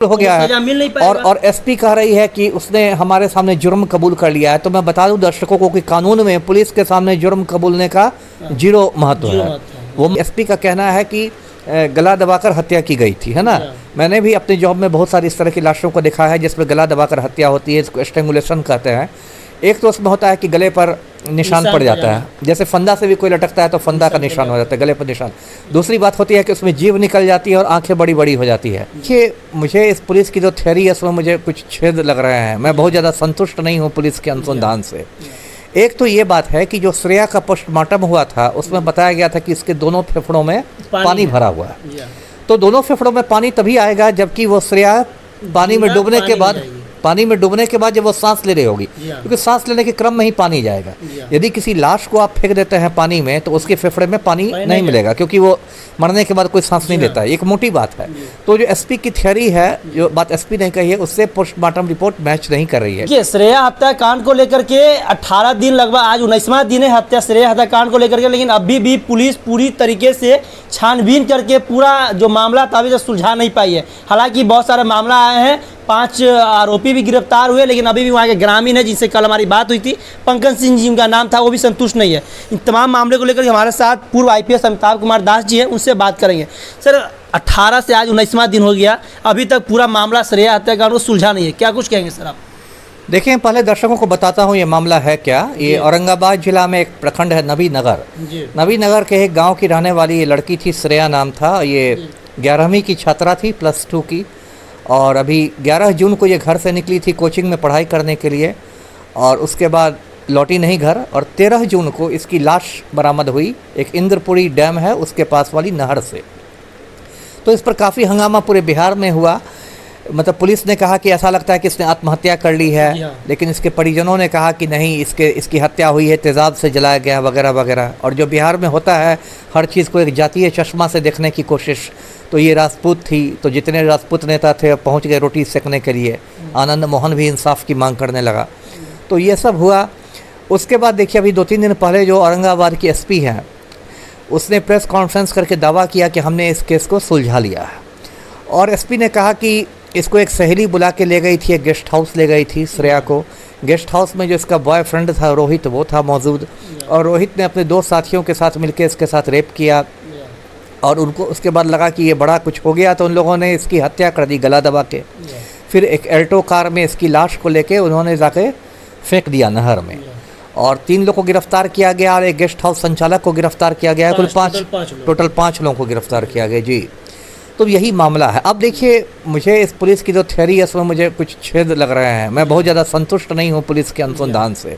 हो गया है मिल नहीं पाएगा। और एसपी कह रही है कि उसने हमारे सामने जुर्म कबूल कर लिया है। तो मैं बता दूं दर्शकों को कि कानून में पुलिस के सामने जुर्म कबूलने का जीरो महत्व है। वो एसपी का कहना है कि गला दबाकर हत्या की गई थी, है ना। मैंने भी अपने जॉब में बहुत सारी इस तरह की लाशों को देखा है जिसमें गला दबाकर हत्या होती है, इसको स्ट्रैंगुलेशन कहते हैं। एक तो उसमें होता है कि गले पर निशान पड़ जाता है, जैसे फंदा से भी कोई लटकता है तो फंदा का निशान हो जाता है, गले पर निशान। दूसरी बात होती है कि उसमें जीभ निकल जाती है और आंखें बड़ी बड़ी हो जाती है। देखिए, मुझे इस पुलिस की जो थ्योरी है उसमें मुझे कुछ छेद लग रहे हैं। मैं बहुत ज़्यादा संतुष्ट नहीं हूँ पुलिस के अनुसंधान से। एक तो ये बात है कि जो श्रेया का पोस्टमार्टम हुआ था उसमें बताया गया था कि इसके दोनों फेफड़ों में पानी भरा हुआ है। तो दोनों फेफड़ों में पानी तभी आएगा जबकि वो श्रेया पानी में डूबने के बाद जब वो सांस ले रही होगी, क्योंकि सांस लेने के क्रम में ही पानी जाएगा। यदि किसी लाश को आप फेंक देते हैं पानी में तो उसके फेफड़े में पानी नहीं मिलेगा, क्योंकि वो मरने के बाद कोई सांस नहीं लेता है। एक मोटी बात है। तो जो एसपी की थ्योरी है, जो बात एसपी ने कही है, उससे पोस्टमार्टम रिपोर्ट मैच नहीं कर रही है। श्रेया हत्याकांड को लेकर के 18 दिन लगभग, आज 19वां दिन है श्रेया हत्याकांड को लेकर के, लेकिन अभी भी पुलिस पूरी तरीके से छानबीन करके पूरा जो मामला था अभी तक सुलझा नहीं पाई है। हालांकि बहुत सारे मामला आए हैं, 5 आरोपी भी गिरफ्तार हुए, लेकिन अभी भी वहाँ के ग्रामीण है जिनसे कल हमारी बात हुई थी, पंकज सिंह जी उनका नाम था, वो भी संतुष्ट नहीं है। इन तमाम मामले को लेकर हमारे साथ पूर्व IPS अमिताभ कुमार दास जी हैं, उनसे बात करेंगे। सर, 18 से आज 19वां दिन हो गया, अभी तक पूरा मामला श्रेया हत्याकांड को सुलझा नहीं है, क्या कुछ कहेंगे सर आप? देखिए, पहले दर्शकों को बताता हूँ ये मामला है क्या। ये औरंगाबाद जिला में एक प्रखंड है नबी नगर के एक गांव की रहने वाली ये लड़की थी, श्रेया नाम था। ये 11वीं की छात्रा थी, +2 की, और अभी 11 जून को ये घर से निकली थी कोचिंग में पढ़ाई करने के लिए, और उसके बाद लौटी नहीं घर। और 13 जून को इसकी लाश बरामद हुई एक इंद्रपुरी डैम है उसके पास वाली नहर से। तो इस पर काफ़ी हंगामा पूरे बिहार में हुआ। मतलब पुलिस ने कहा कि ऐसा लगता है कि इसने आत्महत्या कर ली है, लेकिन इसके परिजनों ने कहा कि नहीं, इसकी हत्या हुई है, तेज़ाब से जलाया गया वगैरह वगैरह। और जो बिहार में होता है हर चीज़ को एक जातीय चश्मा से देखने की कोशिश, तो ये राजपूत थी, तो जितने राजपूत नेता थे पहुंच गए रोटी सेकने के लिए। आनंद मोहन भी इंसाफ की मांग करने लगा। तो ये सब हुआ। उसके बाद देखिए, अभी 2-3 दिन पहले जो औरंगाबाद की एसपी हैं, उसने प्रेस कॉन्फ्रेंस करके दावा किया कि हमने इस केस को सुलझा लिया है। और एसपी ने कहा कि इसको एक सहेली बुला के ले गई थी, एक गेस्ट हाउस ले गई थी श्रेया को। गेस्ट हाउस में जो इसका बॉयफ्रेंड था रोहित, वो था मौजूद, और रोहित ने अपने 2 साथियों के साथ मिलकर इसके साथ रेप किया। और उनको उसके बाद लगा कि ये बड़ा कुछ हो गया, तो उन लोगों ने इसकी हत्या कर दी गला दबा के। फिर एक एल्टो कार में इसकी लाश को लेके उन्होंने जाके फेंक दिया नहर में। और 3 लोगों को गिरफ्तार किया गया और एक गेस्ट हाउस संचालक को गिरफ्तार किया गया। कुल 5 टोटल 5 लोगों को गिरफ्तार किया गया जी। तो यही मामला है। अब देखिए, मुझे इस पुलिस की जो थ्योरी है उसमें मुझे कुछ छेद लग रहे हैं। मैं बहुत ज़्यादा संतुष्ट नहीं हूँ पुलिस के अनुसंधान से।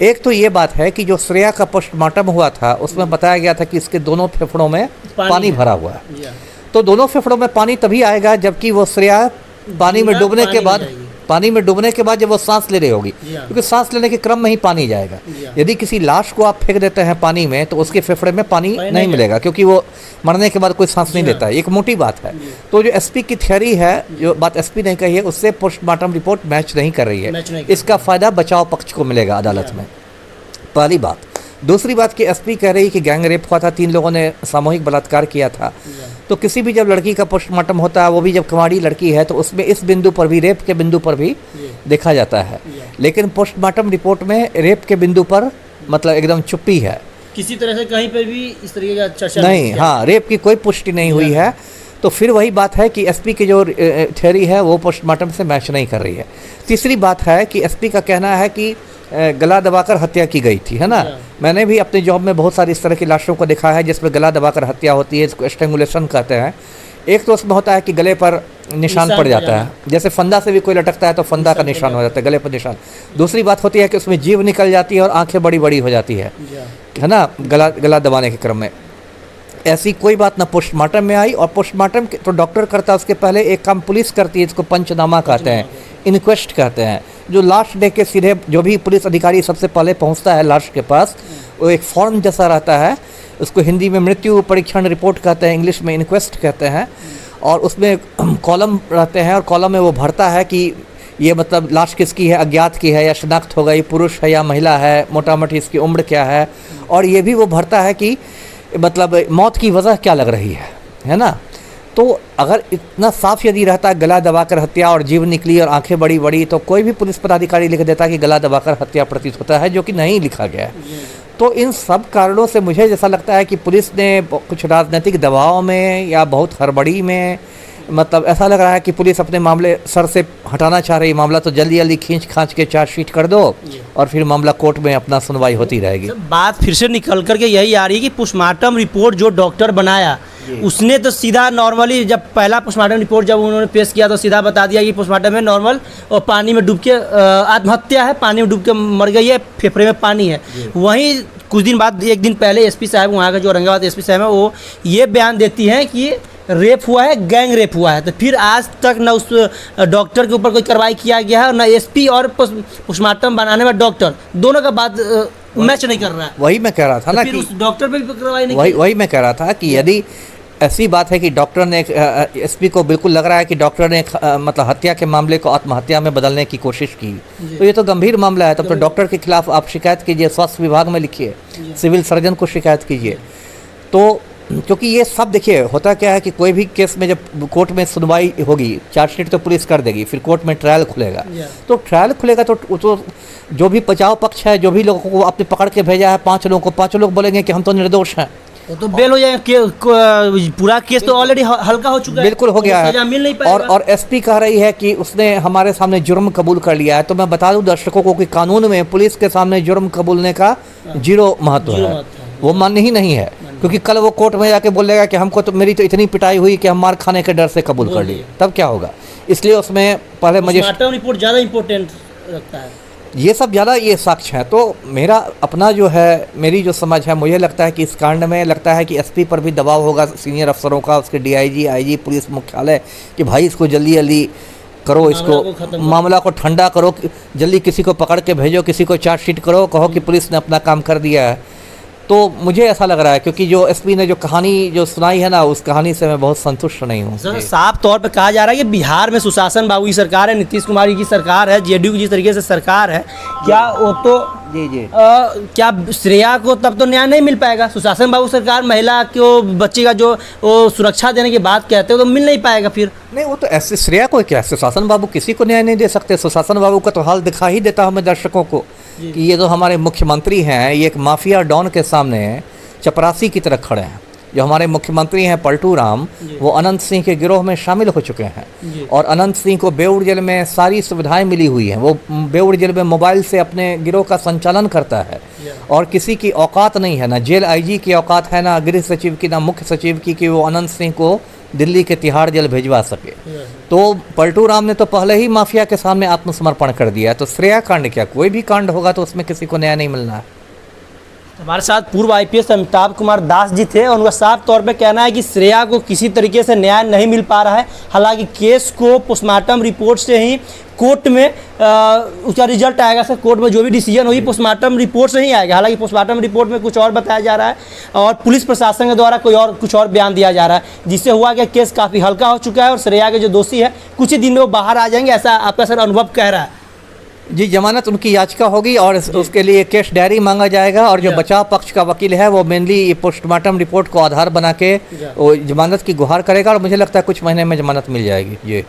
एक तो ये बात है कि जो श्रेया का पोस्टमार्टम हुआ था उसमें बताया गया था कि इसके दोनों फेफड़ों में पानी भरा हुआ है। तो दोनों फेफड़ों में पानी तभी आएगा जबकि वो श्रेया पानी में डूबने के बाद जब वो सांस ले रही होगी, क्योंकि सांस लेने के क्रम में ही पानी जाएगा। यदि किसी लाश को आप फेंक देते हैं पानी में तो उसके फेफड़े में पानी नहीं मिलेगा, क्योंकि वो मरने के बाद कोई सांस नहीं लेता है। एक मोटी बात है। तो जो एसपी की थ्योरी है, जो बात एसपी ने कही है, उससे पोस्टमार्टम रिपोर्ट मैच नहीं कर रही है। इसका फ़ायदा बचाव पक्ष को मिलेगा अदालत में, पहली बात। दूसरी बात कि एसपी कह रही कि गैंग रेप हुआ था, 3 लोगों ने सामूहिक बलात्कार किया था। तो किसी भी जब लड़की का पोस्टमार्टम होता है, वो भी जब कुंवारी लड़की है, तो उसमें इस बिंदु पर भी, रेप के बिंदु पर भी देखा जाता है। लेकिन पोस्टमार्टम रिपोर्ट में रेप के बिंदु पर मतलब एकदम चुप्पी है, किसी तरह से कहीं पर भी इस तरीके का चर्चा नहीं। हाँ, रेप की कोई पुष्टि नहीं हुई है। तो फिर वही बात है कि एसपी की जो थ्योरी है वो पोस्टमार्टम से मैच नहीं कर रही है। तीसरी बात है कि एसपी का कहना है कि गला दबाकर हत्या की गई थी, है ना। मैंने भी अपने जॉब में बहुत सारी इस तरह की लाशों को देखा है जिसमें गला दबाकर हत्या होती है, इसको स्ट्रैंगुलेशन कहते हैं। एक तो उसमें होता है कि गले पर निशान पड़ जाता है, जैसे फंदा से भी कोई लटकता है तो फंदा का निशान हो जाता है, गले पर निशान। दूसरी बात होती है कि उसमें जीभ निकल जाती है और आंखें बड़ी बड़ी हो जाती है ना, गला दबाने के क्रम में। ऐसी कोई बात ना पोस्टमार्टम में आई। और पोस्टमार्टम तो डॉक्टर करता है, उसके पहले एक काम पुलिस करती है, इसको पंचनामा कहते हैं, इनक्वेस्ट कहते हैं। जो लाश देख के सीधे जो भी पुलिस अधिकारी सबसे पहले पहुंचता है लाश के पास, वो एक फॉर्म जैसा रहता है, उसको हिंदी में मृत्यु परीक्षण रिपोर्ट कहते हैं, इंग्लिश में इनक्वेस्ट कहते हैं। और उसमें कॉलम रहते हैं और कॉलम में वो भरता है कि ये मतलब लाश किसकी है, अज्ञात की है या शिनाख्त हो गई, पुरुष है या महिला है, मोटा मोटी इसकी उम्र क्या है। और ये भी वो भरता है कि मतलब मौत की वजह क्या लग रही है ना। तो अगर इतना साफ यदि रहता गला दबाकर हत्या और जीव निकली और आंखें बड़ी बड़ी, तो कोई भी पुलिस पदाधिकारी लिख देता कि गला दबाकर हत्या प्रतीत होता है, जो कि नहीं लिखा गया है। तो इन सब कारणों से मुझे जैसा लगता है कि पुलिस ने कुछ राजनीतिक दबाव में या बहुत हड़बड़ी में, मतलब ऐसा लग रहा है कि पुलिस अपने मामले सर से हटाना चाह रही, मामला तो जल्दी जल्दी खींच खांच के चार्जशीट कर दो और फिर मामला कोर्ट में अपना सुनवाई होती रहेगी। बात फिर से निकल करके यही आ रही है कि पोस्टमार्टम रिपोर्ट जो डॉक्टर बनाया उसने तो सीधा नॉर्मली, जब पहला पोस्टमार्टम रिपोर्ट जब उन्होंने पेश किया तो सीधा बता दिया कि पोस्टमार्टम में नॉर्मल और पानी में डूब के आत्महत्या है, पानी में डूब के मर गई है, फेफड़े में पानी है। वहीं कुछ दिन बाद, एक दिन पहले एसपी साहब, वहाँ का जो औरंगाबाद एसपी साहब है, वो ये बयान देती हैं कि रेप हुआ है, गैंग रेप हुआ है। तो फिर आज तक न उस डॉक्टर के ऊपर कोई कार्रवाई किया गया है और न एसपी और पोस्टमार्टम बनाने में डॉक्टर, दोनों का बात मैच नहीं कर रहा है। वही मैं कह रहा था ना कि उस डॉक्टर पे भी कार्रवाई नहीं वही मैं कह रहा था कि यदि ऐसी बात है कि डॉक्टर ने, एसपी को बिल्कुल लग रहा है कि डॉक्टर ने मतलब हत्या के मामले को आत्महत्या में बदलने की कोशिश की, तो ये तो गंभीर मामला है। तब तो डॉक्टर के खिलाफ आप शिकायत कीजिए, स्वास्थ्य विभाग में लिखिए, सिविल सर्जन को शिकायत कीजिए। तो क्योंकि ये सब देखिए होता क्या है कि कोई भी केस में जब कोर्ट में सुनवाई होगी, चार्जशीट तो पुलिस कर देगी, फिर कोर्ट में ट्रायल खुलेगा। तो ट्रायल खुलेगा तो जो भी बचाव पक्ष है, जो भी लोगों को आपने पकड़ के भेजा है, 5 लोगों को, 5 लोग बोलेंगे कि हम तो निर्दोष हैं, तो बेल हो जाएगा। पूरा केस तो ऑलरेडी हल्का हो चुका है, बिल्कुल हो गया है। मिल नहीं पाएगा। और एसपी कह रही है कि उसने हमारे सामने जुर्म कबूल कर लिया है। तो मैं बता दूं दर्शकों को कि कानून में पुलिस के सामने जुर्म कबूलने का 0 महत्व है, वो मान्य ही नहीं है। क्योंकि कल वो कोर्ट में जाके बोलेगा कि हमको तो, मेरी तो इतनी पिटाई हुई कि हम मार खाने के डर से कबूल कर लिए, तब क्या होगा? इसलिए उसमें पहले पोस्टमार्टम रिपोर्ट ज़्यादा इंपॉर्टेंट रखता है, ये सब ज़्यादा ये साक्ष्य है। तो मेरा अपना जो है, मेरी जो समझ है, मुझे लगता है कि इस कांड में लगता है कि एसपी पर भी दबाव होगा सीनियर अफसरों का, उसके डीआईजी, आईजी, पुलिस मुख्यालय, कि भाई इसको जल्दी जल्दी करो, इसको मामला को ठंडा करो, जल्दी किसी को पकड़ के भेजो, किसी को चार्जशीट करो, कहो कि पुलिस ने अपना काम कर दिया है। तो मुझे ऐसा लग रहा है, क्योंकि जो एसपी ने जो कहानी जो सुनाई है ना, उस कहानी से मैं बहुत संतुष्ट नहीं हूँ। सर, साफ तौर पे कहा जा रहा है कि बिहार में सुशासन बाबू की सरकार है, नीतीश कुमार की सरकार है, जेडीयू की जिस तरीके से सरकार है, क्या वो तो जी क्या श्रेया को तब तो न्याय नहीं मिल पाएगा? सुशासन बाबू सरकार महिला को, बच्चे का जो वो सुरक्षा देने की बात कहते हो, तो मिल नहीं पाएगा फिर। नहीं, वो तो ऐसे श्रेया को क्या, सुशासन बाबू किसी को न्याय नहीं दे सकते। सुशासन बाबू का तो हाल दिखा ही देता हमें दर्शकों को कि ये जो हमारे मुख्यमंत्री हैं, ये एक माफिया डॉन के सामने चपरासी की तरह खड़े हैं। जो हमारे मुख्यमंत्री हैं पलटू राम, वो अनंत सिंह के गिरोह में शामिल हो चुके हैं और अनंत सिंह को बेउर जेल में सारी सुविधाएं मिली हुई हैं। वो बेउर जेल में मोबाइल से अपने गिरोह का संचालन करता है और किसी की औकात नहीं है, ना जेल आईजी की औकात है, ना गृह सचिव की, ना मुख्य सचिव की, कि वो अनंत सिंह को दिल्ली के तिहाड़ जेल भिजवा सके। तो पलटू राम ने तो पहले ही माफिया के सामने आत्मसमर्पण कर दिया। तो श्रेया कांड क्या, कोई भी कांड होगा तो उसमें किसी को न्याय नहीं मिलना है। हमारे साथ पूर्व आईपीएस अमिताभ कुमार दास जी थे और उनका साफ तौर पे कहना है कि श्रेया को किसी तरीके से न्याय नहीं मिल पा रहा है। हालांकि केस को पोस्टमार्टम रिपोर्ट से ही कोर्ट में उसका रिजल्ट आएगा। सर, कोर्ट में जो भी डिसीजन होगी पोस्टमार्टम रिपोर्ट से ही आएगा। हालांकि पोस्टमार्टम रिपोर्ट में कुछ और बताया जा रहा है और पुलिस प्रशासन के द्वारा कुछ और बयान दिया जा रहा है, जिससे हुआ कि केस काफ़ी हल्का हो चुका है और श्रेया के जो दोषी है कुछ ही दिन में वो बाहर आ जाएंगे, ऐसा आपका सर अनुभव कह रहा है? जी, जमानत उनकी याचिका होगी और उसके लिए केस डायरी मांगा जाएगा और जो बचाव पक्ष का वकील है वो मेनली पोस्टमार्टम रिपोर्ट को आधार बना के वो जमानत की गुहार करेगा और मुझे लगता है कुछ महीने में जमानत मिल जाएगी। जी।